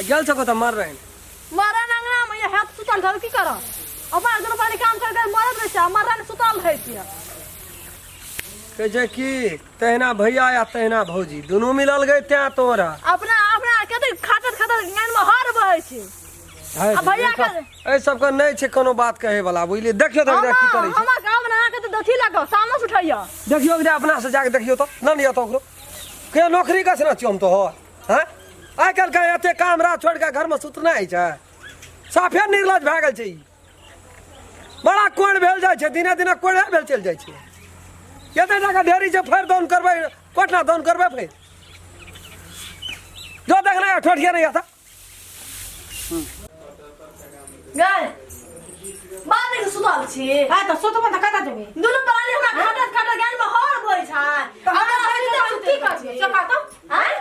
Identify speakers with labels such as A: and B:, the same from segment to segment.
A: गल सको तो मार रहे
B: मारा नंगना में ये हाथ सुतल धर की करा अपन दोनों पानी काम कर मरद रहे छ मारा ने सुतल है छिया
A: कहे कि तहना भैया या तहना भौजी दोनों मिलल गए त्या तोरा
B: अपना अपना कते खातर खातर ज्ञान में हर बहे छी अब भैया का
A: ए सब का नहीं छे कोनो बात कहे वाला बुझलिए देखियो तो की करे छै
B: हम गांव में आके तो दथी लगो सामने से उठाइया
A: देखियो जे अपना से जाके देखियो तो न लिया तो ओकरो के नौकरी का से हम तो हो हैं आइ काल का एते काम रात छोड़ के घर में सुतना है छै साफे निर्लज भ गेल छै बड़ा कोण भेल जाय छै दिने दिने कोण भेल चल जाय छै केते जगह ढेरी छै फेर दान करबै कोठना दान करबै फेर जो देखना ठोठिया नहीं आता
B: गाय बात के सुतल छी
C: हां त सुतब त कता जेबे
B: दुनु प्राणी हमरा खाटर खाटर ज्ञान में हर बहे छै अब की कर छी चपा तो हैं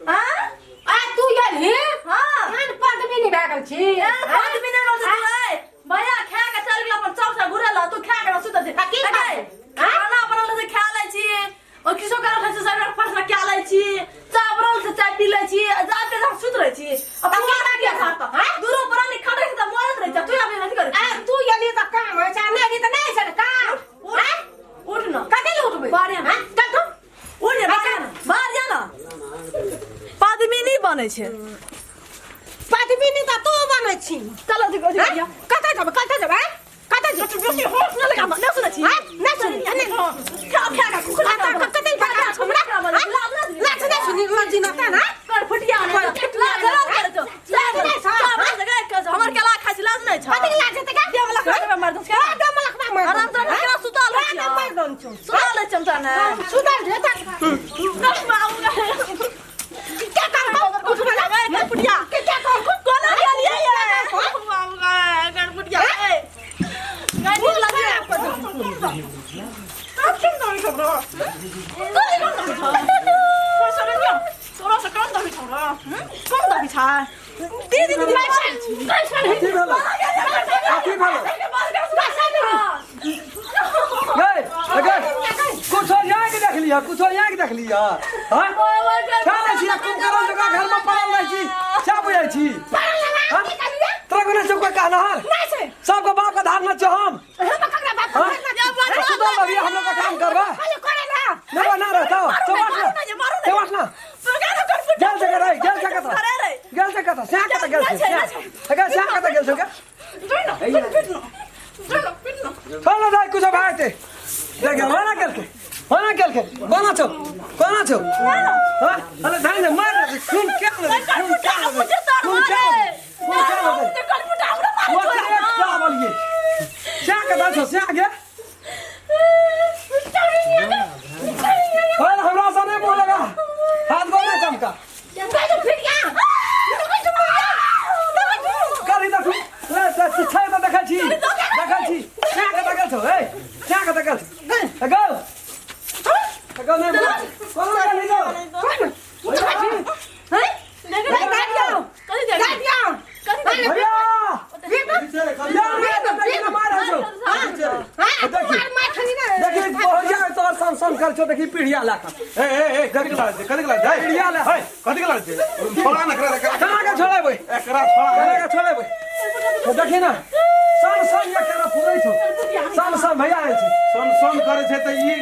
B: हैं
C: आ तू याली
B: हां
C: कान पद भी नहीं भागल छी
B: पद भी नहीं रोज है भैया खा के चल गेल अपन सब से घुरल तू खा के सुत छी की खाना बनल से खा लै छी और किछो कर खाय से सब फसला खा लै छी चावल से चाय पी लै छी जाके हम सुत रह छी अब क्या लागे खाता दूरो प्राणी खड़े से मरत रह जा तू अभी नहीं कर
C: आ तू याली त काम है चा नहीं त नहीं छै काम
B: उठ न
C: कते उठबे
B: बारे हां चल तू उठ बाहर जा ना आदमी नहीं बने छै
C: पादमी नहीं त तू बनै छी
B: चलो देखो भैया
C: कता जेबे कता जेबे
B: होश न लगा न सुन छी
C: नहीं सुनी
B: क्या क्या का कुकुर
C: कते भागा हमरा ना सुनी लजी ना ता ना
B: कर फटिया ने जरूर कर दो हमर केला खाइ छी लाज नहीं छ
C: कते लाज त का
B: देव लख में मार दो क्या
C: दम लख में
B: आराम से केला सुतल है
C: ना मार दन छु
B: सुतल है चमचा ने
C: सुतल जे त
B: कस में आऊंगा
C: क्या कर
B: कुछ में लगा है फटिया
C: क्या कर
B: कौन आ लिया ये आऊंगा कर फटिया गाड़ी लगे आप क्यों नहीं कर रहा कोई नहीं कर रहा तोरा से कौन दबी छोड़ा कौन दबी छा दीदी दीदी
A: की भेलो की भेलो कुछ यहाँ के देख लिया कुछ यहाँ के देख लिया हां क्या नहीं छी तुम करो जगह घर में पड़ल रह छी क्या बुझै छी तोरा कोने सब कोई कहना है सबको बाप का धारना छ हम सुतल लगी हम लोग का काम करबा नहीं बना रहता चवाट ना गल जगह रह गल जगह था क्या कता गल से अगर क्या कता गल से चलो दाई कुछ भाई थे देख वाला करके बना छो हां अरे धान ने मार खून क्या क्या कता छो से आगे और हमरा से नहीं बोलेगा हाथ बोलना चमका करी त ले छाय त देखा छी क्या कता गल छो ए क्या कता गल गल नहीं कौन नहीं गल देखी पीढ़िया लाखा
D: ए कथि गला जाय
A: पीढ़िया ला
D: कथि गला जाय छोड़ा न करे
A: कना के छोड़े भाई
D: एकरा छोड़ा
A: देखी ना सन ये केना फुरै छौ सन भैया आइ छै
D: सन करे छै त ई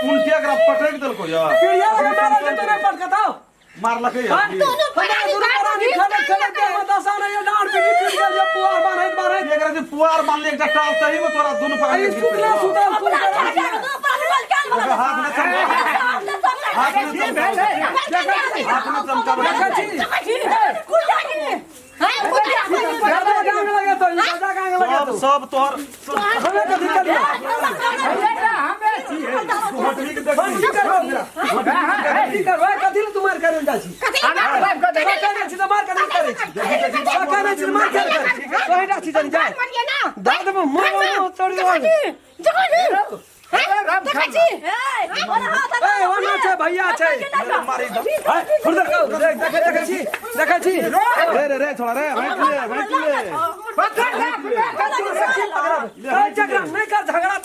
D: उल्टे एकरा पटक देल को या
A: पीढ़िया लगा मारल तो नहीं पटकताओ
D: मारलकै या
C: दोनों परानी
A: खले के बतासा ने ये डांड पे टूट गेल ये पुआर बांधैत
D: एकरा जे पुआर बांधले एकटा टाल सही में तोरा दुनु पानी
A: अरे सुतला
D: हाथ में सब तोर
A: हमें तो दिक्कत कथी तुम्हारे करे जाछी तो मार करे करे छी मार करे तो हेडा छी जन जाय दाद में मोर चढ़ी भैया छै
D: मारी दो
A: देखै छी
D: रे छोड़ा रे बैठ ले
A: नहीं कर झगड़ा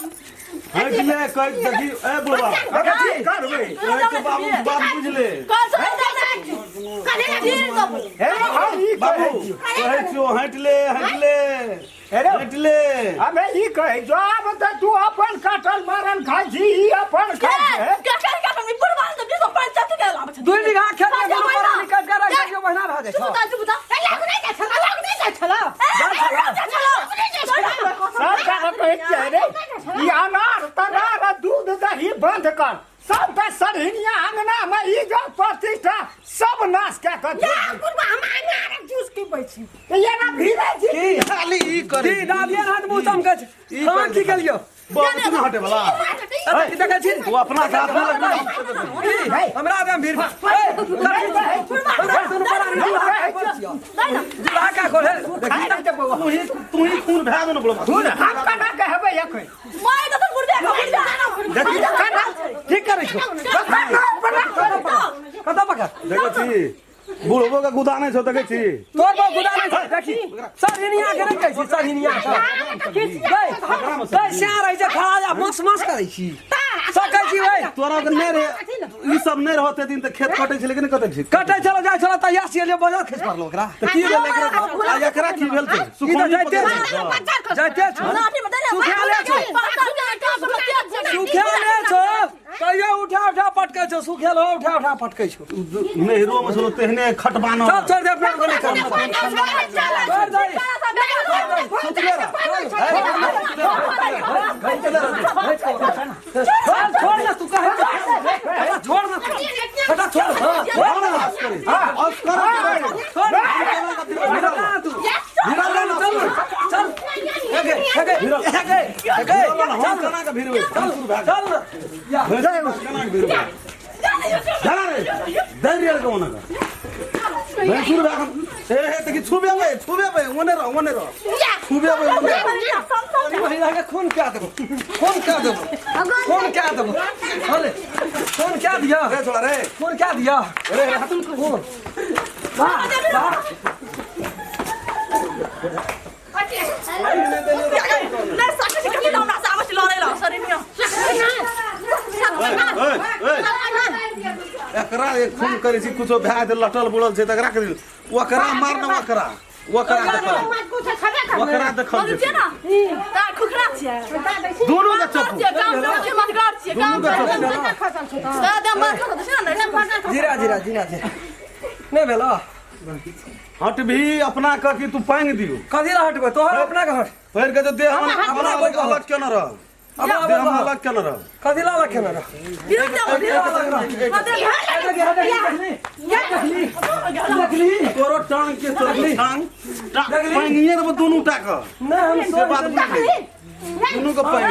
D: हट ले कह देखी ए बुढ़वा
E: करबे
D: ए के बाबू बात बुझ ले
B: कौन सा करे तीर तो
E: हे ई
D: बाबू कहे छियो हट ले हट ले
E: हमें ई कहे जब त तू अपन काटल मारल खाइ छी ई अपन खाइ
B: क्या क्या तुम पुरवान तो किसो पंचायत के लाभ छ
A: 2 बीघा खेत में गुरु पर निकल कर रख जो महीना भागे
B: तू बता लाग नहीं जा छला
E: सरकार कहे छै रे ई अनार तनार दूध दही बंद कर सब पे सरहिनिया अंगना में ई जो प्रतिष्ठा सब नाश के कर गुरबा हम अनार जूस के बैठी ये ना भीड़े जी
A: की
D: खाली ई करे
A: की दादिया हाथ मुंह चमके छ हां की कलियो
D: बाबू तू हटे वाला
A: की देखे छी
D: वो अपना साथ में लग
A: हमरा आदम भीड़ जुड़ा का खोले
D: तू ही खून भै दे न बुढ़वा
E: तू हम कना कहबे एखन
B: मैं तो गुरबे
E: देखी कना
A: ठीक करे छो कत पका
D: देखै छी बुढ़बो का गुदाने छौ देखै छी
A: तोर बो गुदाने छै देखी सरहिनिया के रखै छी सरहिनिया गई श्या रही छै खड़ा जा मस करै छी सकै छी भाई
D: तोरा के नै रे ई सब नै रहते दिन त खेत कटै छै लेकिन कटै छै
A: कटै चलो जाय चलो तैयार से ले बाजार खिस परलो ओकरा
D: त की भेल एकरा आ एकरा की भेल छै सुखोनी
A: जाते छ सुखाले छ सुखाले छ कहियो उठा पटकै छ सुखेलो उठा पटकै छ
D: नहिरो में छलो तेहने खटबानो
A: चल छोड़ दे अपना को नहीं कर छोड़ ना तू कहे छोड़ ना फटा छोड़ छोड़ ना
D: आज कर
A: छोड़ तू चल
D: हम कना के भिरवे
A: चल ना या
D: कना के भिरवे जाना रे धैर्य को ना मैं सुर बा ए त की छुबे बे ओने रह छुबे बे
A: महिला के खून क्या देबो अरे खून क्या दिया
D: रे छोड़ा रे
A: खून क्या दिया
D: अरे हाथ में
A: खून वाह
B: ले साके के के दाम ना सामस लरे ल सरनिया
D: एकरा एक खून करे छी कुछो भै दे लटल बुलल छै त एकरा के ओकरा मारना ओकरा देखल
B: मगर छै ना ता खुखरा छै
D: दोनों के चप्पू
B: काम के मदगार छै काम दा दा मार खा दे ना
A: जीरा नहीं भेलो
D: हट भी अपना का कि तू पांग दियो
A: कथी ला हटबे तोहर अपना के हट
D: फेर के दे हम अपना कोई अलग क्यों न रह दे हम अलग क्यों न रह
A: कथी ला रखे ना
D: तोरो टांग के तोरो टांग पांगिए रे दोनों टाक
A: नहीं हम
D: से बात दोनों को पांग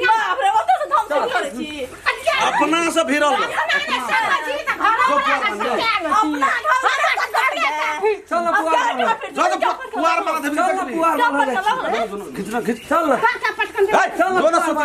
B: बाप रे वो तो धम से करे छी
D: अपना से भिरल
A: चल ना
D: पुआर मारा दे
A: चल ना पुआर
D: खिचना खिच
A: चल ना
D: दोनों सोच